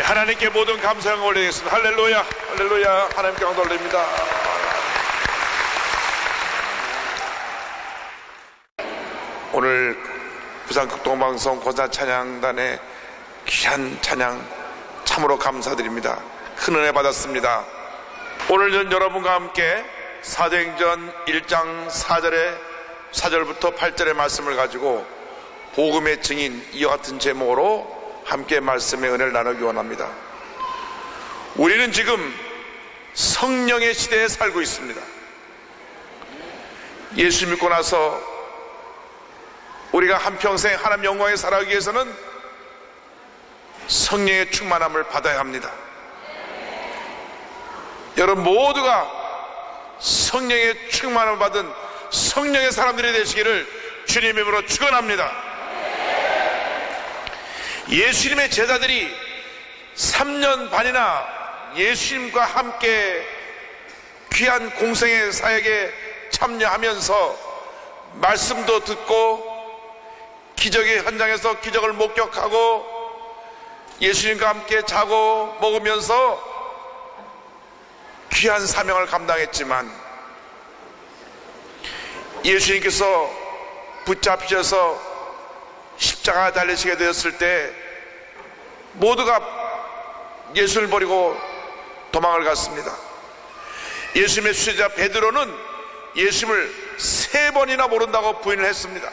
하나님께 모든 감사를 올리겠습니다. 할렐루야, 할렐루야. 하나님께 영광 돌립니다. 오늘 부산극동방송 권사찬양단의 귀한 찬양 참으로 감사드립니다. 큰 은혜 받았습니다. 오늘 여러분과 함께 사도행전 1장 4절부터 8절의 말씀을 가지고 복음의 증인, 이와 같은 제목으로 함께 말씀의 은혜를 나누기 원합니다. 우리는 지금 성령의 시대에 살고 있습니다. 예수 믿고 나서 우리가 한평생 하나님 영광에 살아가기 위해서는 성령의 충만함을 받아야 합니다. 여러분 모두가 성령의 충만함을 받은 성령의 사람들이 되시기를 주님의 이름으로 축원합니다. 예수님의 제자들이 3년 반이나 예수님과 함께 귀한 공생의 사역에 참여하면서 말씀도 듣고 기적의 현장에서 기적을 목격하고 예수님과 함께 자고 먹으면서 귀한 사명을 감당했지만 예수님께서 붙잡히셔서 십자가 달리시게 되었을 때 모두가 예수를 버리고 도망을 갔습니다. 예수님의 수제자 베드로는 예수님을 3번이나 모른다고 부인을 했습니다.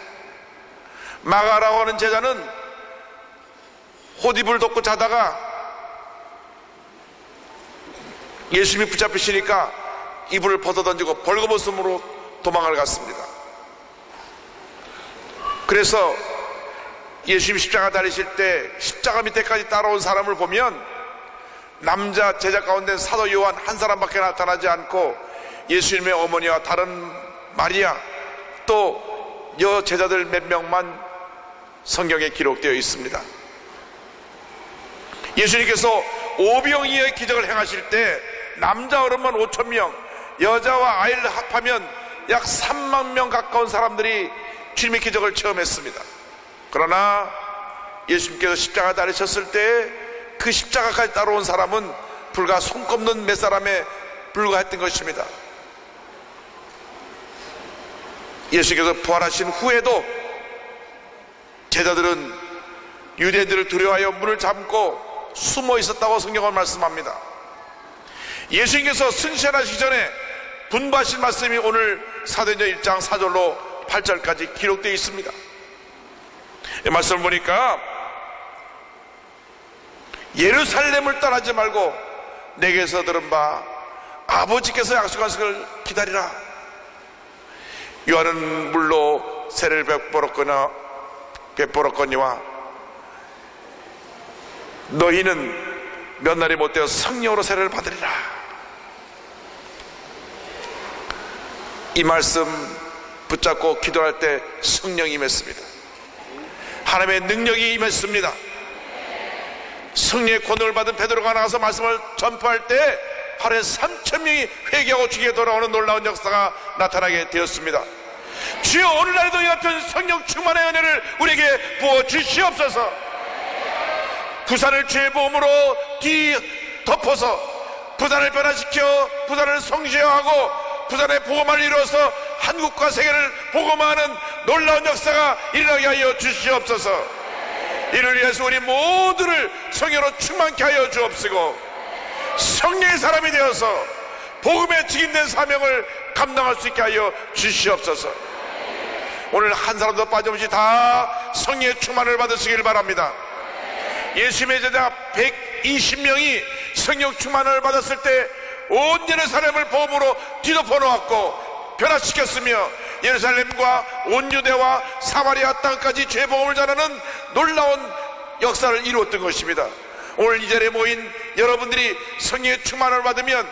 마가라고 하는 제자는 호디불 덮고 자다가 예수님이 붙잡히시니까 이불을 벗어던지고 벌거벗음으로 도망을 갔습니다. 그래서 예수님 십자가 달리실 때 십자가 밑에까지 따라온 사람을 보면 남자 제자 가운데 사도 요한 한 사람밖에 나타나지 않고 예수님의 어머니와 다른 마리아 또 여 제자들 몇 명만 성경에 기록되어 있습니다. 예수님께서 오병이어의 기적을 행하실 때 남자 어른만 5,000명, 여자와 아이를 합하면 약 3만 명 가까운 사람들이 주님의 기적을 체험했습니다. 그러나 예수님께서 십자가 달리셨을 때 그 십자가까지 따라온 사람은 불과 손꼽는 몇 사람에 불과했던 것입니다. 예수님께서 부활하신 후에도 제자들은 유대인들을 두려워하여 문을 잠고 숨어 있었다고 성경은 말씀합니다. 예수님께서 승천하시기 전에 분부하신 말씀이 오늘 사도행전 1장 4절로 8절까지 기록되어 있습니다. 이 말씀을 보니까 예루살렘을 떠나지 말고 내게서 들은 바 아버지께서 약속한 것을 기다리라. 요한은 물로 세례를 베풀었거니와 너희는 몇 날이 못되어 성령으로 세례를 받으리라. 이 말씀 붙잡고 기도할 때 성령이 임했습니다. 하나님의 능력이 임했습니다. 성령의 권능을 받은 베드로가 나가서 말씀을 전파할 때 하루에 3,000명이 회개하고 주기에 돌아오는 놀라운 역사가 나타나게 되었습니다. 주여 오늘날도 이 같은 성령 충만의 은혜를 우리에게 부어주시옵소서. 부산을 주의 보험으로 뒤덮어서 부산을 변화시켜 부산을 성시화하고 부산의 복음을 이루어서 한국과 세계를 복음하는 놀라운 역사가 일어나게 하여 주시옵소서. 이를 위해서 우리 모두를 성령으로 충만케 하여 주옵시고 성령의 사람이 되어서 복음에 직인된 사명을 감당할 수 있게 하여 주시옵소서. 오늘 한 사람도 빠짐없이 다 성령의 충만을 받으시길 바랍니다. 예수님의 제자 120명이 성령 충만을 받았을 때 온 예루살렘을 복음으로 뒤덮어 놓았고 변화시켰으며 예루살렘과 온 유대와 사마리아 땅까지 죄 복음을 전하는 놀라운 역사를 이루었던 것입니다. 오늘 이 자리에 모인 여러분들이 성령의 충만을 받으면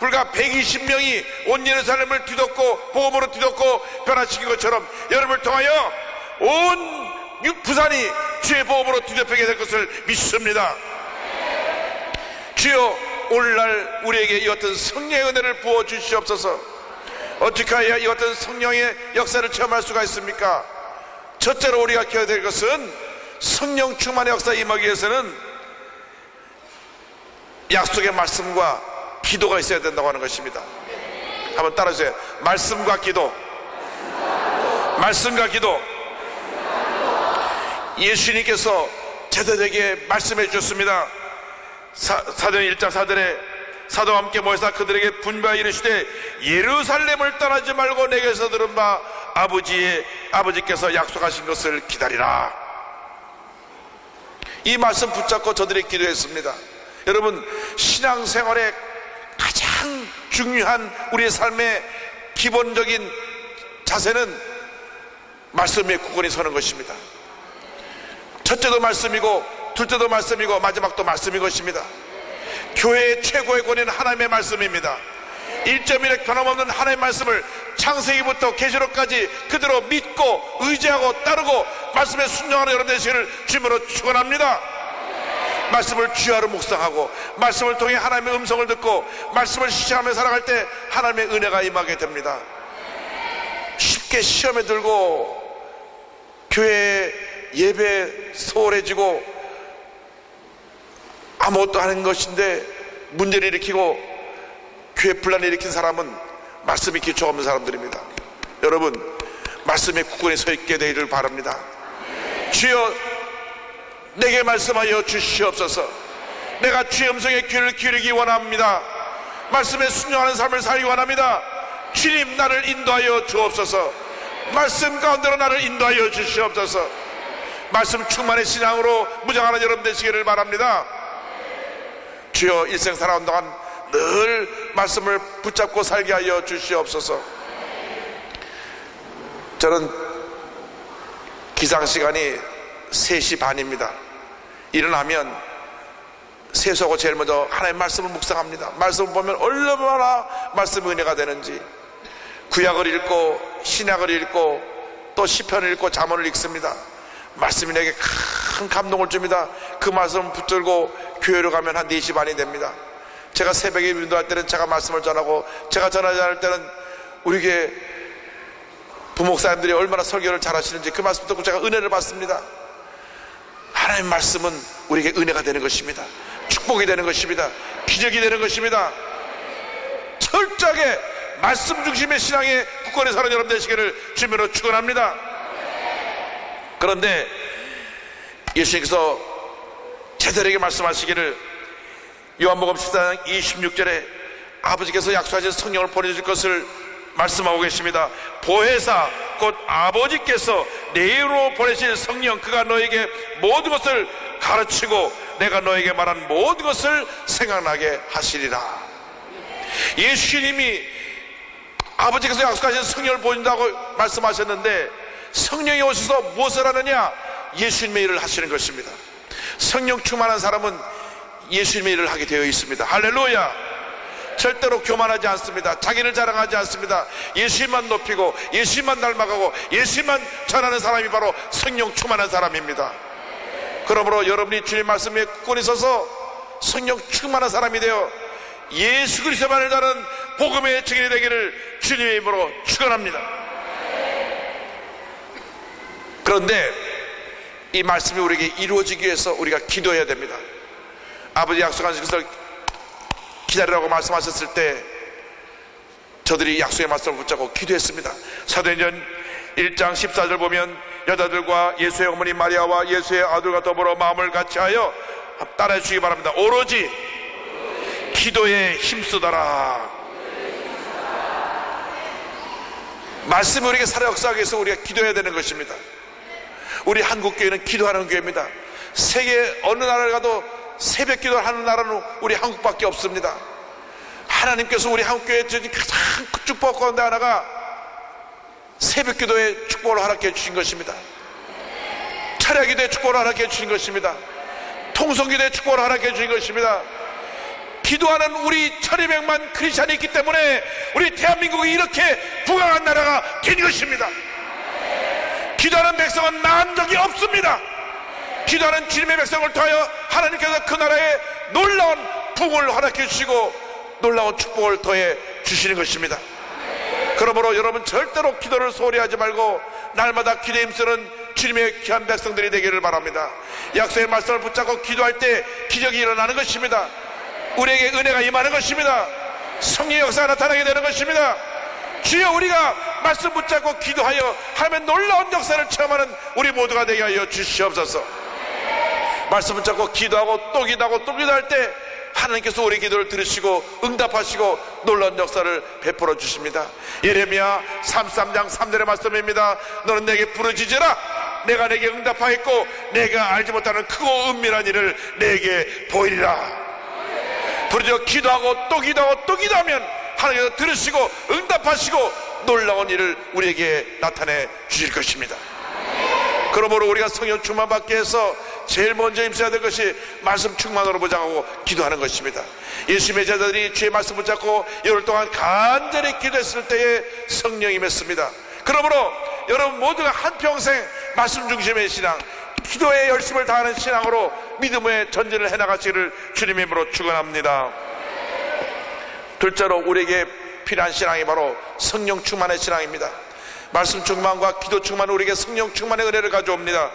불과 120명이 온 예루살렘을 뒤덮고 복음으로 뒤덮고 변화시킨 것처럼 여러분을 통하여 온 부산이 주의 복음으로 뒤덮이게 될 것을 믿습니다. 주여 오늘날 우리에게 이 같은 성령의 은혜를 부어주시옵소서. 어떻게 해야 이 같은 성령의 역사를 체험할 수가 있습니까? 첫째로 우리가 기억해야 될 것은 성령 충만의 역사에 임하기 위해서는 약속의 말씀과 기도가 있어야 된다고 하는 것입니다. 한번 따라주세요. 말씀과 기도. 말씀과 기도. 예수님께서 제자들에게 말씀해 주셨습니다. 사도행 1장 4절에 사도와 함께 모여서 그들에게 분부하여 이르시되 예루살렘을 떠나지 말고 내게서 들은 바 아버지께서 약속하신 것을 기다리라. 이 말씀 붙잡고 저들이 기도했습니다. 여러분, 신앙생활의 가장 중요한 우리의 삶의 기본적인 자세는 말씀에 굳건히 서는 것입니다. 첫째도 말씀이고 둘째도 말씀이고 마지막도 말씀인 것입니다. 교회의 최고의 권위는 하나님의 말씀입니다. 1.1획 변함없는 하나님의 말씀을 창세기부터 계시록까지 그대로 믿고 의지하고 따르고 말씀에 순종하는 여러분 되시기를 주님으로 축원합니다. 말씀을 주야로 묵상하고 말씀을 통해 하나님의 음성을 듣고 말씀을 실천하며 살아갈 때 하나님의 은혜가 임하게 됩니다. 쉽게 시험에 들고 교회 예배 소홀해지고 아무것도 하는 것인데 문제를 일으키고 교회 분란을 일으킨 사람은 말씀이 기초가 없는 사람들입니다. 여러분, 말씀에 굳건히 서 있게 되기를 바랍니다. 주여 내게 말씀하여 주시옵소서. 내가 주의 음성에 귀를 기울이기 원합니다. 말씀에 순종하는 삶을 살기 원합니다. 주님, 나를 인도하여 주옵소서. 말씀 가운데로 나를 인도하여 주시옵소서. 말씀 충만의 신앙으로 무장하는 여러분 되시기를 바랍니다. 주여, 일생 살아온 동안 늘 말씀을 붙잡고 살게 하여 주시옵소서. 저는 기상시간이 3시 반입니다. 일어나면 세수하고 제일 먼저 하나님의 말씀을 묵상합니다. 말씀을 보면 얼마나 말씀의 은혜가 되는지, 구약을 읽고 신약을 읽고 또 시편을 읽고 잠언을 읽습니다. 말씀이 내게 큰 감동을 줍니다. 그 말씀을 붙들고 교회로 가면 한 4시 반이 됩니다. 제가 새벽에 인도할 때는 제가 말씀을 전하고, 제가 전하지 않을 때는 우리 교회 부목사님들이 얼마나 설교를 잘하시는지 그 말씀 듣고 제가 은혜를 받습니다. 하나님의 말씀은 우리에게 은혜가 되는 것입니다. 축복이 되는 것입니다. 기적이 되는 것입니다. 철저하게 말씀 중심의 신앙에 굳건히 사는 여러분 되시기를 주님으로 축원합니다. 그런데 예수님께서 제자들에게 말씀하시기를 요한복음 14장 26절에 아버지께서 약속하신 성령을 보내줄 것을 말씀하고 계십니다. 보혜사 곧 아버지께서 내 이름으로 보내실 성령, 그가 너에게 모든 것을 가르치고 내가 너에게 말한 모든 것을 생각나게 하시리라. 예수님이 아버지께서 약속하신 성령을 보낸다고 말씀하셨는데, 성령이 오셔서 무엇을 하느냐? 예수님의 일을 하시는 것입니다. 성령 충만한 사람은 예수님의 일을 하게 되어 있습니다. 할렐루야. 절대로 교만하지 않습니다. 자기를 자랑하지 않습니다. 예수님만 높이고 예수님만 닮아가고 예수님만 전하는 사람이 바로 성령 충만한 사람입니다. 그러므로 여러분이 주님 말씀에 굳건히 서서 성령 충만한 사람이 되어 예수 그리스도만을 다는 복음의 증인이 되기를 주님의 이름으로 축원합니다. 그런데 이 말씀이 우리에게 이루어지기 위해서 우리가 기도해야 됩니다. 아버지 약속하신 것을 기다리라고 말씀하셨을 때 저들이 약속의 말씀을 붙잡고 기도했습니다. 사도행전 1장 14절 보면 여자들과 예수의 어머니 마리아와 예수의 아들과 더불어 마음을 같이하여 따라해 주시기 바랍니다. 오로지 기도에 힘쓰더라. 말씀이 우리에게 살아 역사하기 위해서 우리가 기도해야 되는 것입니다. 우리 한국교회는 기도하는 교회입니다. 세계 어느 나라를 가도 새벽 기도를 하는 나라는 우리 한국밖에 없습니다. 하나님께서 우리 한국교회에 가장 축복 가운데 하나가 새벽 기도의 축복을 허락해 주신 것입니다. 철야 기도의 축복을 허락해 주신 것입니다. 통성 기도의 축복을 허락해 주신 것입니다. 기도하는 우리 1200만 크리스찬이 있기 때문에 우리 대한민국이 이렇게 부강한 나라가 된 것입니다. 기도하는 백성은 나은 적이 없습니다. 기도하는 주님의 백성을 통하여 하나님께서 그 나라에 놀라운 부흥을 허락해 주시고 놀라운 축복을 더해 주시는 것입니다. 그러므로 여러분 절대로 기도를 소홀히 하지 말고 날마다 기도에 힘쓰는 주님의 귀한 백성들이 되기를 바랍니다. 약속의 말씀을 붙잡고 기도할 때 기적이 일어나는 것입니다. 우리에게 은혜가 임하는 것입니다. 성령의 역사가 나타나게 되는 것입니다. 주여, 우리가 말씀 붙잡고 기도하여 하나님의 놀라운 역사를 체험하는 우리 모두가 되게 하여 주시옵소서. 말씀 붙잡고 기도하고 또 기도하고 또 기도할 때 하나님께서 우리 기도를 들으시고 응답하시고 놀라운 역사를 베풀어 주십니다. 예레미야 33장 3절의 말씀입니다. 너는 내게 부르짖으라. 내가 내게 응답하였고 내가 알지 못하는 크고 은밀한 일을 내게 보이리라. 부르짖어 기도하고 또 기도하고 또 기도하면 하나님께서 들으시고 응답하시고 놀라운 일을 우리에게 나타내 주실 것입니다. 그러므로 우리가 성령 충만 받기 위해서 제일 먼저 힘써야 될 것이 말씀 충만으로 보장하고 기도하는 것입니다. 예수님의 제자들이 주의 말씀 붙잡고 열흘 동안 간절히 기도했을 때에 성령이 임했습니다. 그러므로 여러분 모두가 한평생 말씀 중심의 신앙, 기도에 열심을 다하는 신앙으로 믿음의 전진을 해나가시기를 주님의 이름으로 축원합니다. 둘째로 우리에게 필요한 신앙이 바로 성령 충만의 신앙입니다. 말씀 충만과 기도 충만은 우리에게 성령 충만의 은혜를 가져옵니다.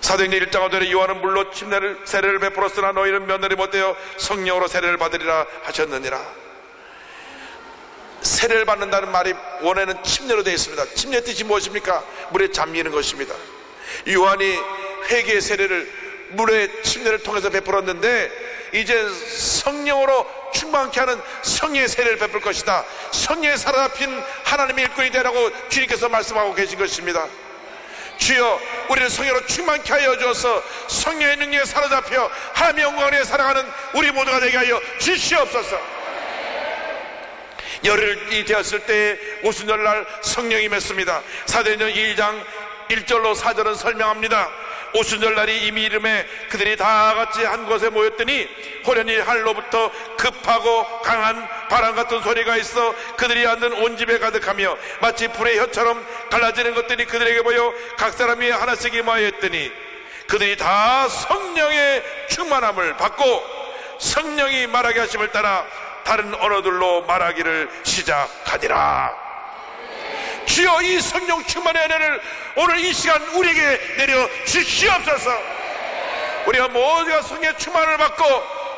사도행전 1장 5절에 요한은 물로 세례를 베풀었으나 너희는 면허를 못되어 성령으로 세례를 받으리라 하셨느니라. 세례를 받는다는 말이 원어에는 침례로 되어 있습니다. 침례 뜻이 무엇입니까? 물에 잠기는 것입니다. 요한이 회개의 세례를 물의 침례를 통해서 베풀었는데 이제 성령으로 충만케 하는 성령의 세례를 베풀 것이다. 성령에 사로잡힌 하나님의 일꾼이 되라고 주님께서 말씀하고 계신 것입니다. 주여, 우리를 성령으로 충만케 하여 주어서 성령의 능력에 사로잡혀 하나님의 영광을 위해 살아가는 우리 모두가 되게 하여 주시옵소서. 열흘이 되었을 때에 오순절날 성령이 임했습니다. 사도행전 2장 1절로 4절은 설명합니다. 오순절날이 이미 이름에 그들이 다 같이 한 곳에 모였더니 호련히 하늘로부터 급하고 강한 바람 같은 소리가 있어 그들이 앉는 온 집에 가득하며 마치 불의 혀처럼 갈라지는 것들이 그들에게 보여 각 사람이 하나씩 임하였더니 그들이 다 성령의 충만함을 받고 성령이 말하게 하심을 따라 다른 언어들로 말하기를 시작하니라. 주여, 이 성령 충만의 은혜를 오늘 이 시간 우리에게 내려 주시옵소서. 우리가 모두가 성령의 충만을 받고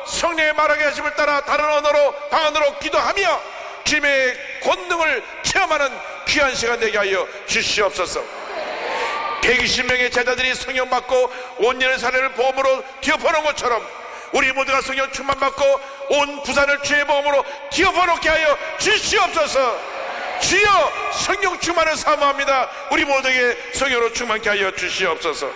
성령의 말하게 하심을 따라 다른 언어로 방언으로 기도하며 주님의 권능을 체험하는 귀한 시간 되게 하여 주시옵소서. 120명의 제자들이 성령 받고 온 예루살렘을 보험으로 뒤엎어놓은 것처럼 우리 모두가 성령 충만 받고 온 부산을 주의 보험으로 뒤엎어놓게 하여 주시옵소서. 주여, 성령 충만을 사모합니다. 우리 모두에게 성령으로 충만케 하여 주시옵소서.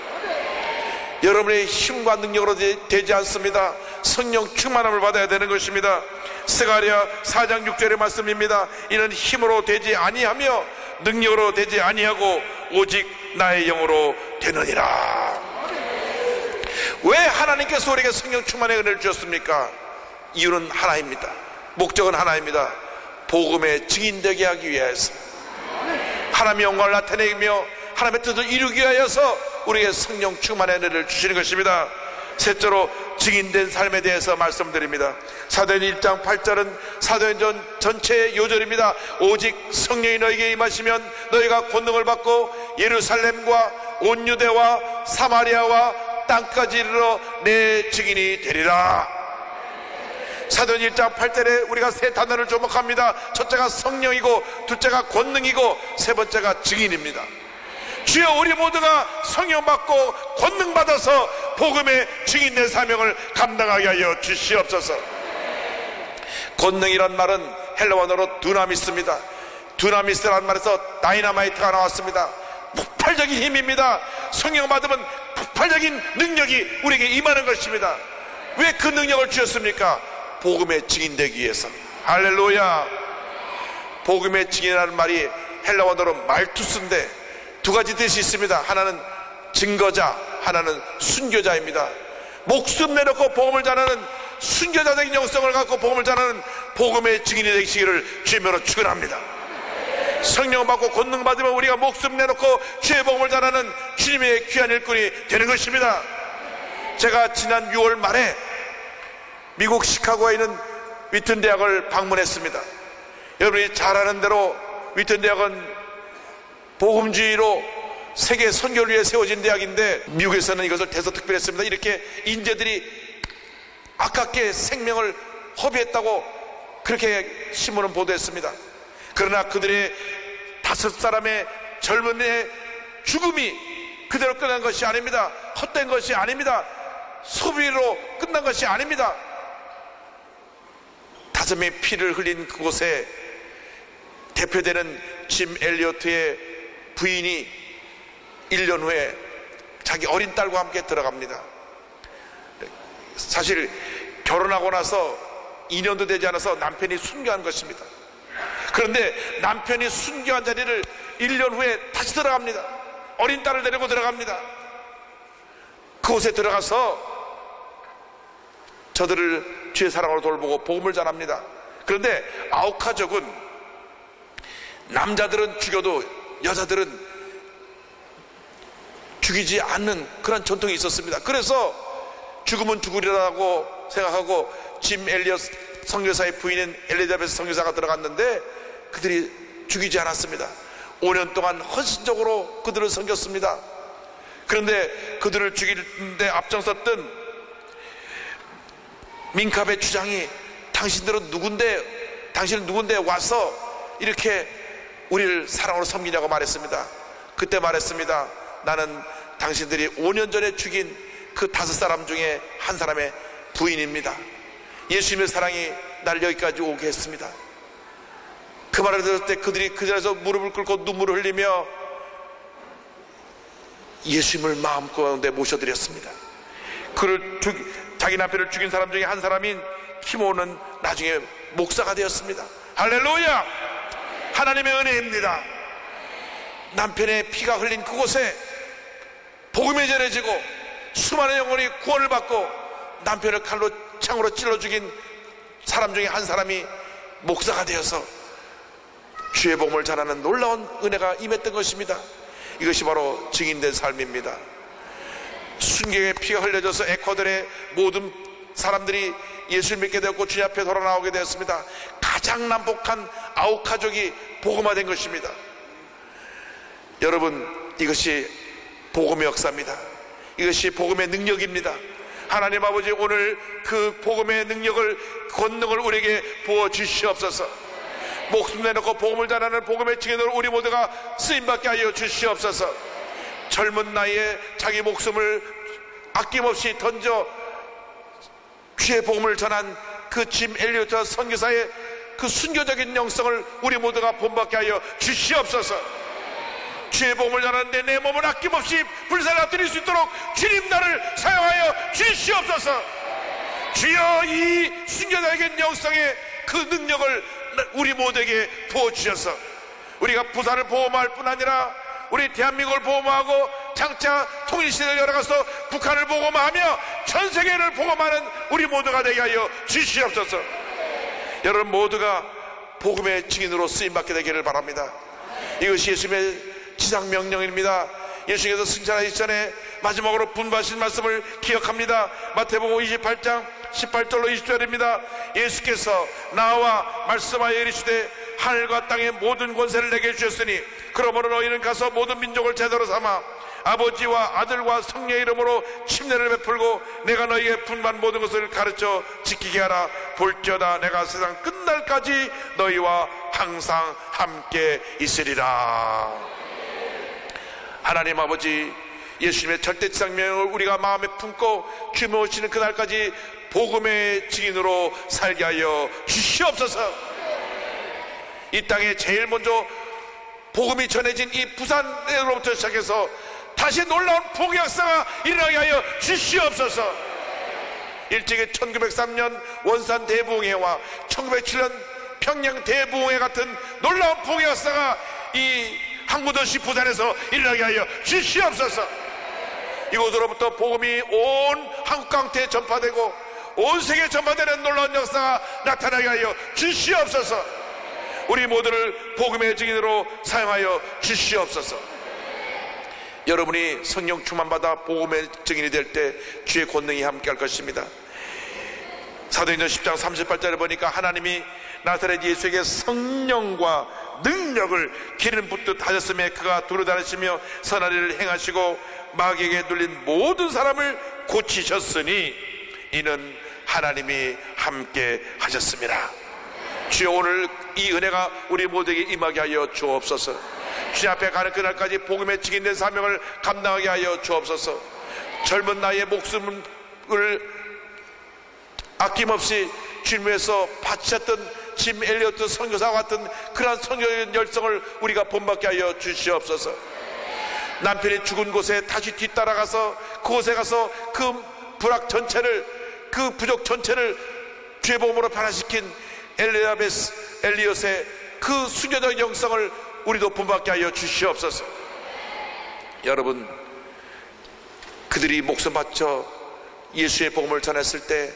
여러분의 힘과 능력으로 되지 않습니다. 성령 충만함을 받아야 되는 것입니다. 스가랴 4장 6절의 말씀입니다. 이는 힘으로 되지 아니하며 능력으로 되지 아니하고 오직 나의 영으로 되느니라. 왜 하나님께서 우리에게 성령 충만의 은혜를 주셨습니까? 이유는 하나입니다. 목적은 하나입니다. 복음의 증인되게 하기 위해서, 하나님의 영광을 나타내며 하나님의 뜻을 이루기 위하여서 우리에게 성령 충만의 은혜를 주시는 것입니다. 셋째로 증인된 삶에 대해서 말씀드립니다. 사도행전 1장 8절은 사도행전 전체의 요절입니다. 오직 성령이 너에게 임하시면 너희가 권능을 받고 예루살렘과 온 유대와 사마리아와 땅까지 이르러 내 증인이 되리라. 사도행전 1장 8절에 우리가 세 단어를 주목합니다. 첫째가 성령이고, 둘째가 권능이고, 세 번째가 증인입니다. 주여, 우리 모두가 성령 받고 권능 받아서 복음의 증인된 사명을 감당하게 하여 주시옵소서. 권능이란 말은 헬라어로 두나미스입니다. 두나미스라는 말에서 다이나마이트가 나왔습니다. 폭발적인 힘입니다. 성령 받으면 폭발적인 능력이 우리에게 임하는 것입니다. 왜 그 능력을 주셨습니까? 복음의 증인되기 위해서. 할렐루야. 복음의 증인이라는 말이 헬라어로 말투스인데 두 가지 뜻이 있습니다. 하나는 증거자, 하나는 순교자입니다. 목숨 내놓고 복음을 전하는 순교자적인 영성을 갖고 복음을 전하는 복음의 증인이 되시기를 주님으로 축원합니다. 성령 받고 권능 받으면 우리가 목숨 내놓고 주의 복음을 전하는 주님의 귀한 일꾼이 되는 것입니다. 제가 지난 6월 말에 미국 시카고에 있는 위튼 대학을 방문했습니다. 여러분이 잘 아는 대로 위튼 대학은 복음주의로 세계 선교를 위해 세워진 대학인데 미국에서는 이것을 대서특별했습니다. 이렇게 인재들이 아깝게 생명을 허비했다고 그렇게 신문은 보도했습니다. 그러나 그들의 5사람의 젊은 애 죽음이 그대로 끝난 것이 아닙니다. 헛된 것이 아닙니다. 소비로 끝난 것이 아닙니다. 5명의 피를 흘린 그곳에 대표되는 짐 엘리어트의 부인이 1년 후에 자기 어린 딸과 함께 들어갑니다. 사실 결혼하고 나서 2년도 되지 않아서 남편이 순교한 것입니다. 그런데 남편이 순교한 자리를 1년 후에 다시 들어갑니다. 어린 딸을 데리고 들어갑니다. 그곳에 들어가서 저들을 주의 사랑으로 돌보고 복음을 전합니다. 그런데 아우카족은 남자들은 죽여도 여자들은 죽이지 않는 그런 전통이 있었습니다. 그래서 죽으면 죽으리라고 생각하고 짐 엘리엇 선교사의 부인인 엘리자베스 선교사가 들어갔는데 그들이 죽이지 않았습니다. 5년 동안 헌신적으로 그들을 섬겼습니다. 그런데 그들을 죽이는데 앞장섰던 민캅의 주장이 당신은 누군데 와서 이렇게 우리를 사랑으로 섬기냐고 말했습니다. 그때 말했습니다. 나는 당신들이 5년 전에 죽인 그 5사람 중에 한 사람의 부인입니다. 예수님의 사랑이 날 여기까지 오게 했습니다. 그 말을 들었을 때 그들이 그 자리에서 무릎을 꿇고 눈물을 흘리며 예수님을 마음가운데 모셔드렸습니다. 자기 남편을 죽인 사람 중에 한 사람인 키모는 나중에 목사가 되었습니다. 할렐루야! 하나님의 은혜입니다. 남편의 피가 흘린 그곳에 복음이 전해지고 수많은 영혼이 구원을 받고 남편을 칼로 창으로 찔러 죽인 사람 중에 한 사람이 목사가 되어서 주의 복음을 전하는 놀라운 은혜가 임했던 것입니다. 이것이 바로 증인된 삶입니다. 순교의 피가 흘려져서 에콰도르의 모든 사람들이 예수를 믿게 되었고 주님 앞에 돌아 나오게 되었습니다. 가장 남북한 아우카족이 복음화된 것입니다. 여러분, 이것이 복음의 역사입니다. 이것이 복음의 능력입니다. 하나님 아버지, 오늘 그 복음의 능력을, 권능을 우리에게 부어주시옵소서. 목숨 내놓고 복음을 전하는 복음의 증인으로 우리 모두가 쓰임받게 하여 주시옵소서. 젊은 나이에 자기 목숨을 아낌없이 던져 주의 복음을 전한 그 짐 엘리어트 선교사의 그 순교적인 영성을 우리 모두가 본받게 하여 주시옵소서. 주의 복음을 전하는데 내 몸을 아낌없이 불살라 드릴 수 있도록 주님 나를 사용하여 주시옵소서. 주여, 이 순교적인 영성의 그 능력을 우리 모두에게 부어주셔서 우리가 부산을 보호할 뿐 아니라 우리 대한민국을 보호하고 장차 통일시대를 열어가서 북한을 보호하며 전 세계를 보호하는 우리 모두가 되게 하여 주시옵소서. 여러분 모두가 복음의 증인으로 쓰임받게 되기를 바랍니다. 이것이 예수님의 지상명령입니다. 예수께서 승천하기 전에 마지막으로 분부하신 말씀을 기억합니다. 마태복음 28장 18절로 20절입니다. 예수께서 나와 말씀하여 이르시되 하늘과 땅의 모든 권세를 내게 주셨으니 그러므로 너희는 가서 모든 민족을 제자로 삼아 아버지와 아들과 성령의 이름으로 침례를 베풀고 내가 너희에게 분부한 모든 것을 가르쳐 지키게 하라. 볼지어다 내가 세상 끝날까지 너희와 항상 함께 있으리라. 하나님 아버지, 예수님의 절대지상명령을 우리가 마음에 품고 주님 오시는 그날까지 복음의 증인으로 살게 하여 주시옵소서. 이 땅에 제일 먼저 복음이 전해진 이 부산으로부터 시작해서 다시 놀라운 복음의 역사가 일어나게 하여 주시옵소서. 일찍이 1903년 원산 대부흥회와 1907년 평양 대부흥회 같은 놀라운 복음의 역사가 이 항구도시 부산에서 일어나게 하여 주시옵소서. 이곳으로부터 복음이 온 한국 강태에 전파되고 온 세계에 전파되는 놀라운 역사가 나타나게 하여 주시옵소서. 우리 모두를 복음의 증인으로 사용하여 주시옵소서. 여러분이 성령 충만받아 복음의 증인이 될 때 주의 권능이 함께할 것입니다. 사도행전 10장 38절에 보니까 하나님이 나사렛 예수에게 성령과 능력을 기름 붓듯 하셨음에 그가 두루다니시며 선한 일을 행하시고 마귀에게 눌린 모든 사람을 고치셨으니 이는 하나님이 함께 하셨습니다. 주여, 오늘 이 은혜가 우리 모두에게 임하게 하여 주옵소서. 주님 앞에 가는 그날까지 복음의 증인된 사명을 감당하게 하여 주옵소서. 젊은 나이에 목숨을 아낌없이 주님 위해서 바치셨던 짐 엘리어트 선교사와 같은 그러한 선교의 열성을 우리가 본받게 하여 주시옵소서. 남편이 죽은 곳에 다시 뒤따라가서 그곳에 가서 그 부락 전체를, 그 부족 전체를 주의 복음으로 변화시킨 엘리엇의 그 순교적 영성을 우리도 본받게 하여 주시옵소서. 여러분, 그들이 목숨 바쳐 예수의 복음을 전했을 때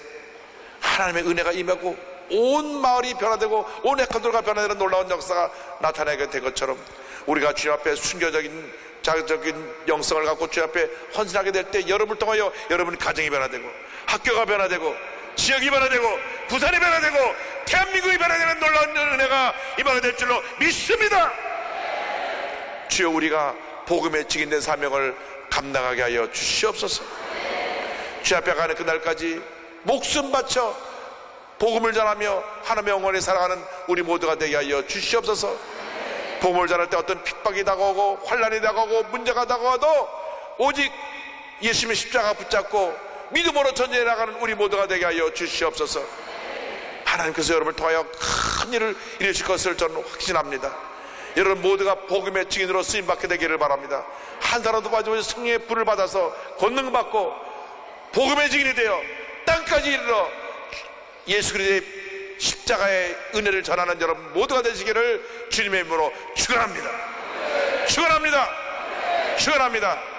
하나님의 은혜가 임하고 온 마을이 변화되고 온 에콰도르가 변화되는 놀라운 역사가 나타나게 된 것처럼, 우리가 주님 앞에 순교적인 자극적인 영성을 갖고 주님 앞에 헌신하게 될 때 여러분을 통하여 여러분 가정이 변화되고 학교가 변화되고 지역이 변화되고 부산이 변화되고 대한민국이 변화되는 놀라운 은혜가 임하게 될 줄로 믿습니다. 주여, 우리가 복음의 증인된 사명을 감당하게 하여 주시옵소서. 주 앞에 가는 그날까지 목숨 바쳐 복음을 전하며 하나님의 영원히 살아가는 우리 모두가 되게 하여 주시옵소서. 복음을 전할 때 어떤 핍박이 다가오고 환난이 다가오고 문제가 다가와도 오직 예수님의 십자가 붙잡고 믿음으로 전진해 나가는 우리 모두가 되게 하여 주시옵소서. 하나님께서 여러분을 통하여 큰 일을 이루실 것을 저는 확신합니다. 여러분 모두가 복음의 증인으로 쓰임받게 되기를 바랍니다. 한 사람도 빠짐없이 성령의 불을 받아서 권능받고 복음의 증인이 되어 땅까지 이르러 예수 그리스도의 십자가의 은혜를 전하는 여러분 모두가 되시기를 주님의 이름으로 축원합니다. 축원합니다. 축원합니다.